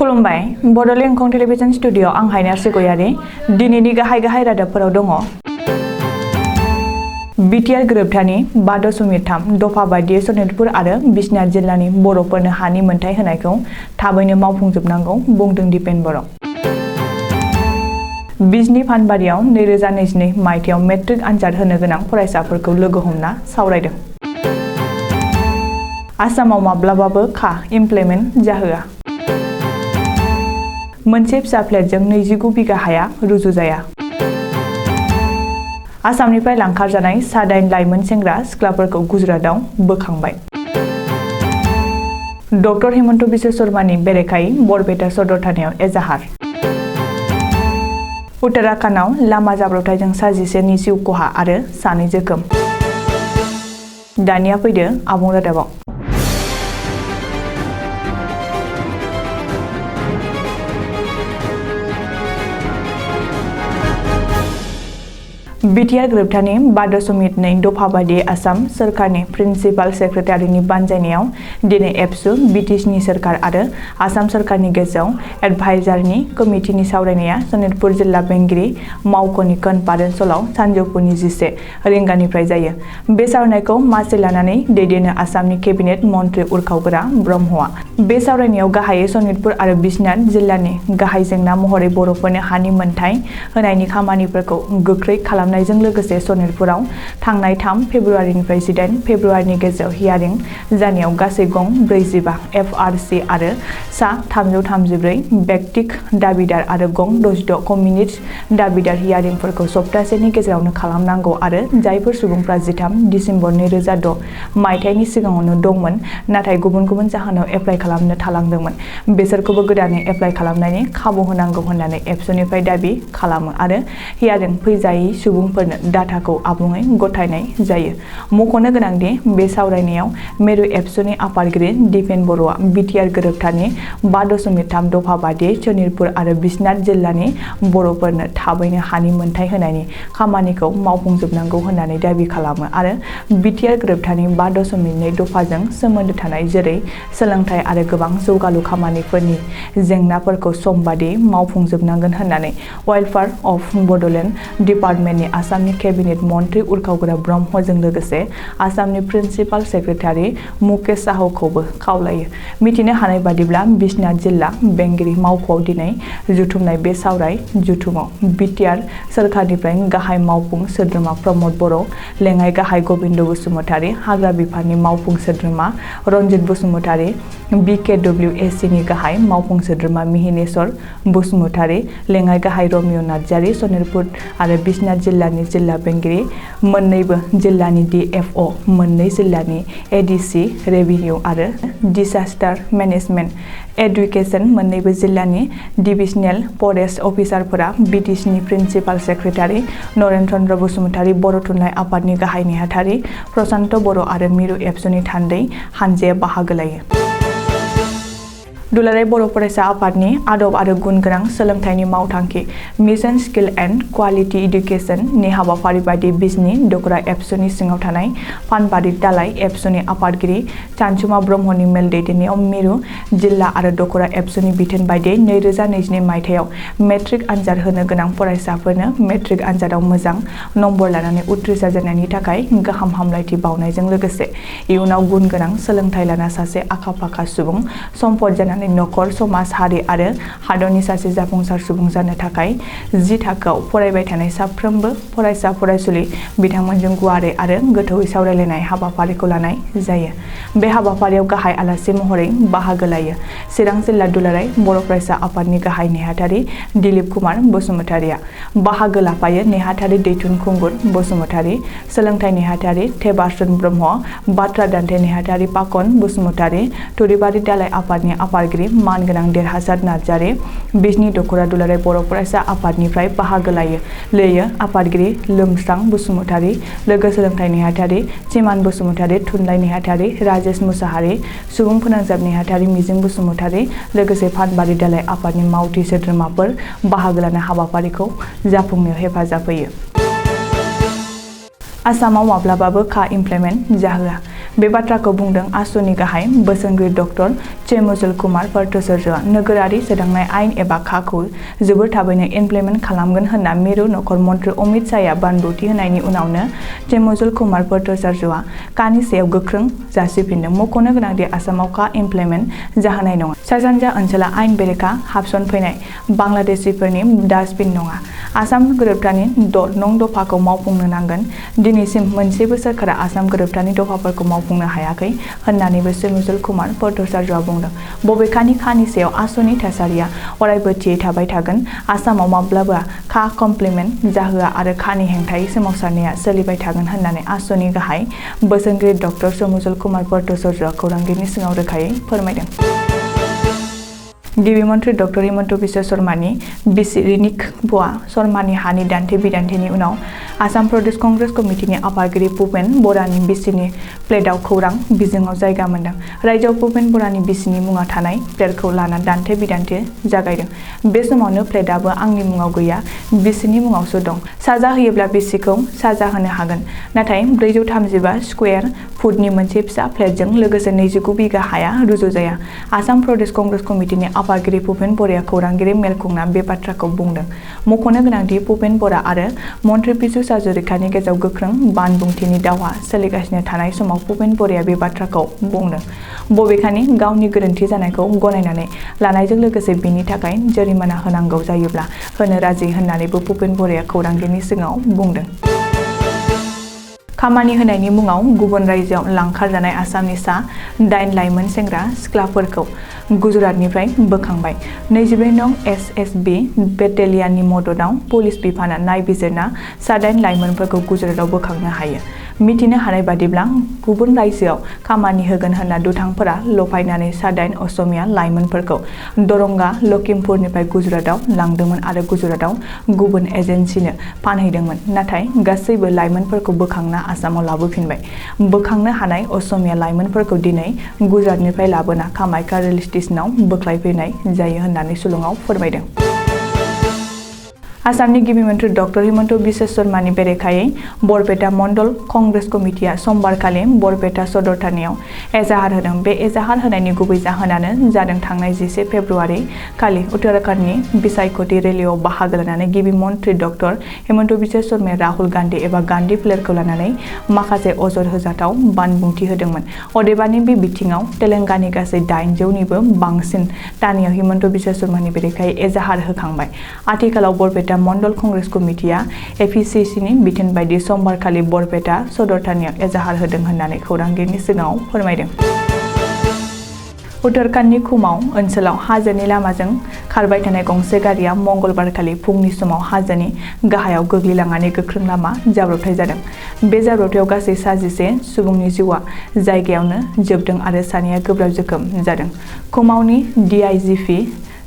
खुलुमबाय Bodoland एंखं television studio आं हायनार सिगयारि दिनैनि गाहाय रादाबफोराव दङ। बिटिआर गोरोबथानि 5.3 दफा बायदियै सनितपुर आरो बिश्नाथ जिल्लानि बर'फोरनो हानि मोनथाय होनायखौ थाबैनो मावफुंजोबनांगौ बुंदों दिपेन बर'। बिजनी फानबारियाव 2022 मायथाइयाव मेट्रिक आनजाद होनो गोनां फरायसाफोरखौ लोगो हमना सावरायदों। आसामाव माब्लाबाबो खा इमप्लिमेन्ट जाहोआ। मोनसे फिसा फ्लेटजों 29 बिगा हाया रुजुजाया। आसामनिफ्राय लांखारजानाय 9 लाइमोन सेंग्रा सिख्लाफोरखौ गुजरातआव बोखांबाय। डक्टर हिमन्त बिश्व शर्मानि बेरेखायै बरपेटा सदर थानायाव एजाहार। उत्तराखन्डआव लामा जाब्रबथायजों 11 जिउ खहा आरो 2 जोखोम। दानिया फैदो आबुं रादाबाव। बिटिआर गोरोबथानि 5.2 दफा बायदियै आसाम सोरखारनि प्रिन्सिपाल सेक्रेटारिनि बानजायनायाव दिनै एबसु बिटिसिनि सोरखार आरो आसाम सोरखारनि गेजेराव एडभाइजारनि कमिटिनि सावरायनाया सनितपुर जिल्ला बेंगिरि मावख'नि कनफारेन्स-हलाव सानजौफुनि 11 रिंगानिफ्राय जायो। बे सावरायनायखौ मासि लानानै दैदेनो आसामनि केबिनेट मन्थ्रि उरखावगोरा ब्रह्मआ। बे सावरायनायाव गाहायै सनितपुर आरो बिश्नाथ जिल्लानि गाहाय जेंना महरै बर'फोरनो हानि मोनथाय होनायनि खामानिफोरखौ गोख्रै खालामनायजों लोगोसे सनितपुराव थांनाय 3 फेब्रुवारिनिफ्राय 18 फेब्रुवारिनि गेजेराव हियारिं जानायाव गासै गं 45 एफआरसि आरो सा 334 बेक्तिक दाबिदार आरो गं 66 कमिउनिट दाबिदार हियारिंफोरखौ सप्तासेनि गेजेरावनो खालामनांगौ आरो जायफोर सुबुंफ्रा 13 दिसेम्बर 2006 मायथाइनि सिगाङावनो दंमोन नाथाय गुबुन जाहोनाव एप्लाइ खालामनो थालांदोंमोन बिसोरखौबो गोदानै एप्लाइ खालामनायनि खाबु होनांगौ होननानै एबसुनिफ्राय दाबि खालामो आरो हियारिं फैजायै सुबुंफोरनो डाटाखौ आबुङै गथायनाय जायो। मख'नो गोनांदि बे सावरायनायाव मेरु एबसुनि आफादगिरि दिपेन बर'आ बिटिआर गोरोबथानि 5.3 दफा बादियै सनितपुर आरो बिश्नाथ जिल्लानि बर'फोरनो थाबैनो हानि मोनथाय होनायनि खामानिखौ मावफुंजोबनांगौ होननानै दाबि खालामो आरो बिटिआर गोरोबथानि 5.2 दफाजों सोमोन्दो थानाय जेरै सोलोंथाइ आरो गोबां जौगालु खामानिफोरनि जेंनाफोरखौ सम बादियै मावफुंजोबनांगोन होननानै वेलफेयार अफ बड'लेण्ड डिपार्टमेन्टनि आसामनि केबिनेट मन्थ्रि उरखावगोरा ब्रह्मजों लोगोसे आसामनि प्रिन्सिपाल सेक्रेटारि मुकेश साहुखौबो खावलायो। मिथिनो हानाय बादिब्ला बिश्नाथ जिल्ला बेंगिरि मावख'आव दिनै जुथुमनाय बे सावराय जुथुमाव बिटिआर सोरखारनिफ्राय गाहाय मावफुं सोद्रोमा प्रमद बर', लेङाइ गाहाय गबिन्द बसुमतारी, हाग्रा बिफाननि मावफुं सोद्रोमा रन्जित बसुमतारी, बिकेडब्लिउएसिनि गाहाय मावफुं सोद्रोमा मिहिनेश्वर बसुमतारी, लेङाइ गाहाय रमिय नार्जारी, सनितपुर आरो बिश्नाथ जिल्लानि जिल्ला बेंगिरि, मोन्नैबो जिल्लानि डिएफअ, मोन्नै जिल्लानि एडिसि, रेभिनिउ आरो डिसास्टार मेनेजमेन्ट एडुकेसन, मोन्नैबो जिल्लानि डिभिजनेल फरेस्ट अफिसारफोरा बिटिसिनि प्रिन्सिपाल सेक्रेटारि नरेन चन्द्र बसुमतारी, बर' थुनलाइ आफादनि गाहाय नेहाथारि प्रशान्त बर' आरो मिरु एबसुनि थान्दै हानजाया बाहागो लायो। दुलाराय बर' फरायसा आफादनि आदब आरो गुन गोनां सोलोंथाइनि मावथांखि mission skill and quality education नि हाबाफारि बायदि बिजनी दखरा एबसुनि सिङाव थानाय फानबारि दालाइ एबसुनि आफादगिरि सानसुमा ब्रह्मनि मेल दैदेननायाव मिरु जिल्ला आरो दखरा एबसुनि बिथोन बायदियै 2022 मायथाइयाव मेट्रिक आनजाद होनो गोनां फरायसाफोरनो मेट्रिक आनजादाव मोजां नम्बर लानानै उथ्रिसार जानायनि थाखाय गाहाम हामलायथि बावनायजों लोगोसे इयुनाव गुन गोनां सोलोंथाइ लाना सासे आखा-फाखा सुबुं सम्पद जानानै नखर, समाज, हारि आरो हादरनि सासे जाफुंसार सुबुं जानो थाखाय 10 थाखोआव फरायबाय थानाय साफ्रोमबो फरायसा फरायसुलि बिथांमोनजों गुवारै आरो गोथौयै सावरायलायनाय हाबाफारिखौ लानाय जायो। बे हाबाफारियाव गाहाय आलासि महरै बाहागो लायो चिरां जिल्ला दुलाराय बर' फरायसा आफादनि गाहाय नेहाथारि दिलीप कुमार बसुमतारीआ। बाहागो लाफायो नेहाथारि दैथुन खुंगुर बसुमतारी, सोलोंथाइ नेहाथारि थेबासन ब्रह्म, बाथ्रा दान्थे नेहाथारि पाकन बसुमतारी, थुरिबारि दालाइ आफादनि आफादगिरि मानगोनां देरहासार नार्जारी, बिजनी दखरा दुलाराय बर' फरायसा आफादनिफ्राय बाहागो लायो आफादगिरि लोमस्रां बसुमतारी, लोगो सोलोंथाइ नेहाथारि चिमान बसुमतारी, थुनलाइ नेहाथारि राजेश मुसाहारि, सुबुं फोनांजाब नेहाथारि मिजिं बसुमतारी, लोगोसे फानबारि दालाइ आफादनि मावथि सोद्रोमाफोर बाहागो लाना हाबाफारिखौ जाफुंनायाव हेफाजाब होयो। आसामाव माब्लाबाबो खा इमप्लिमेन्ट जाहोआ। बे बाथ्राखौ बुंदों आसुनि गाहाय बोसोनगिरि डक्टर चेमुजुल कुमार भट्टाचार्यआ नोगोरारि सोदांनाय आयेन एबा खाखौ जोबोर थाबैनो इमप्लिमेन्ट खालामगोन होनना मिरु नखर मन्थ्रि अमित शाहआ बानबुंथि होनायनि उनावनो चेमुजुल कुमार भट्टाचार्यआ कानि सायाव गोख्रों जासिफिनदों। मख'नो गोनांदि आसामाव का इमप्लिमेन्ट जाहोनाय नङा। सा-सानजा ओनसोला आयेन बेरेखा हाबसनफैनाय बांलादेशिफोरनि डास्टबिन नङा। आसाम गोरोबथानि 6 नं दफाखौ मावफुंनो नांगोन। दिनैसिम मोनसेबो सोरखारा आसाम गोरोबथानि दफाफोरखौ मावफुंनो हायाखै होननानैबो चेमुजुल कुमार भट्टाचार्यआ बुंदों। बबेखानि खानि सायाव आसुनि थासारिया अरायबो थियै थाबाय थागोन। आसामाव माब्लाबा खा कमप्लिमेन्ट जाहोआ आरो खानि हेंथायै सोमावसारनाया सोलिबाय थागोन होननानै आसुनि गाहाय बोसोनगिरि डक्टर चेमुजुल कुमार भट्टाचार्यआ खौरांगिरिनि सिगाङाव रोखायै फोरमायदों। गिबि मन्थ्रि डक्टर हिमन्त बिश्व शर्मानि बिसि रिनिक बुआ शर्मानि हानि दान्थे-बिदान्थेनि उनाव आसाम प्रदेश कंग्रेस कमिटिनि आफादगिरि भुपेन बरानि बिसिनि प्लेटआव खौरां बिजोङाव जायगा मोनदों। रायजोआव भुपेन बरानि बिसिनि मुङा थानाय प्लेटखौ लाना दान्थे-बिदान्थे जागायदों। बे समावनो प्लेटआबो आंनि मुङाव गैया, बिसिनि मुङावसो दं। साजा होयोब्ला बिसिखौ साजा होनो हागोन। नाथाय 435 स्कुवेर फुटनि मोनसे फिसा प्लेटजों लोगोसे 29 बिघा हाया रुजुजाया। आसाम प्रदेश कंग्रेस कमिटिनि आफादगिरि भुपेन बराया खौरांगिरि मेल खुंना बे बाथ्राखौ बुंदों। मख'नो गोनांदि भुपेन बरा आरो मन्थ्रि पियुष हाजरिकानि गेजेराव गोख्रों बानबुंथिनि दावहा सोलिगासिनो थानाय समाव भुपेन बराया बे बाथ्राखौ बुंदों। बबेखानि गावनि गोरोन्थि जानायखौ गनायनानै लानायजों लोगोसे बेनि थाखाय जरिमाना होनांगौ जायोब्ला होनो राजि होननानैबो भुपेन बराया खौरांगिरिनि सिगाङाव बुंदों। खामानि होनायनि मुङाव गुबुन रायजोआव लांखारजानाय आसामनि सा 8 लाइमोन सेंग्रा सिख्लाफोरखौ गुजरातनिफ्राय बोखांबाय। 22 नं एसएसबि बेटेलियाननि मददआव पुलिस बिफाना नायबिजिरना सा 8 लाइमोनफोरखौ गुजरातआव बोखांनो हायो। मिथिनो हानाय बादिब्ला गुबुन रायजोआव खामानि होगोन होनना दुथांफोरा लफायनानै सा 8 असमिया लाइमोनफोरखौ दरंगा लखिमपुरनिफ्राय गुजरातआव लांदोंमोन आरो गुजरातआव गुबुन एजेन्सिनो फानहैदोंमोन। नाथाय गासैबो लाइमोनफोरखौ बोखांना आसामाव लाबोफिनबाय। बोखांनो हानाय असमिया लाइमोनफोरखौ दिनै गुजरातनिफ्राय लाबोना कामाख्या रेल स्टेशनाव बोख्लायफैनाय जायो होननानै सुलुङाव फोरमायदों। आसामनि गिबि मन्थ्रि डक्टर हिमन्त बिश्व शर्मानि बेरेखायै बरपेटा मण्डल कंग्रेस कमिटिया समबारखालि बरपेटा सदर थानायाव एजाहार होदों। बे एजाहार होनायनि गुबै जाहोनानो जादों थांनाय 11 फेब्रुआरि खालि उत्तराखन्डनि बिसायख'थि रेलिआव बाहागो लानानै गिबि मन्थ्रि डक्टर हिमन्त बिश्व शर्माया राहुल गान्धी एबा गान्धी फोलेरखौ लानानै माखासे अजद होजाथाव बानबुंथि होदोंमोन। अदेबानि बे बिथिङाव तेलेंगानानि गासै 800निबो बांसिन थानायाव हिमन्त बिश्व शर्मानि बेरेखायै एजाहार होखांबाय। आथिखालाव बरपेटा मण्डल कंग्रेस कमिटिया एपिसिसिनि बिथोन बायदि समबारखालि बरपेटा सदर थानायाव एजाहार होदों होननानै खौरांगिरिनि सिगाङाव फोरमायदों। उत्तराखन्डनि कुमाऊं ओनसोलाव हाजोनि लामाजों खारबाय थानाय गंसे गारिया मंगलबारखालि फुंनि समाव हाजोनि गाहायाव गोग्लैलांनानै गोख्रों लामा जाब्रबथाय जादों। बे जाब्रबथायाव गासै 11 सुबुंनि जिउआ जायगायावनो जोबदों आरो सानैया गोब्राब जोखोम जादों। कुमाऊंनि डिआइजिपि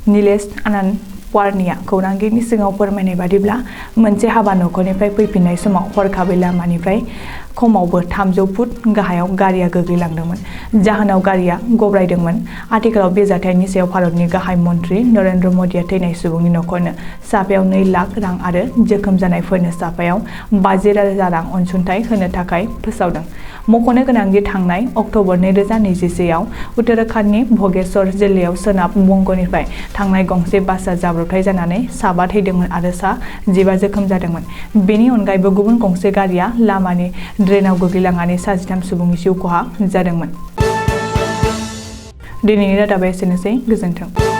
नीलेश आनन्द वार्निया खौरांगिरिनि सिगाङाव फोरमायनाय बादिब्ला मोनसे हाबा नखरनिफ्राय फैफिननाय समाव हरखाबै लामानिफ्राय खमावबो 300 फुट गाहायाव गारिया गोग्लैलांदोंमोन। जाहोनाव गारिया गब्रायदोंमोन। आथिखालाव बे जाथायनि सायाव भारतनि गाहाय मन्थ्रि नरेन्द्र मदिया थैनाय सुबुंनि नखरनो साफायाव 2 लाख रां आरो जोखोम जानायफोरनो साफायाव 50,000 रां अनसुंथाइ होनो थाखाय फोसावदों। मख'नो गोनांदि थांनाय अक्ट'बर 2021आव उत्तराखन्डनि भगेश्वर जिल्लायाव सोनाब बंगनिफ्राय थांनाय गंसे बासआ जाब्रबथाय जानानै 7 थैदोंमोन आरो 15 जोखोम जादोंमोन। बेनि अनगायैबो गुबुन गंसे गारिया लामानि ड्रेनाव गोग्लैलांनानै 13 सुबुंनि जिउ खहा जादोंमोन। दिनैनि रादाबा एसेनोसै। गोजोन्थों।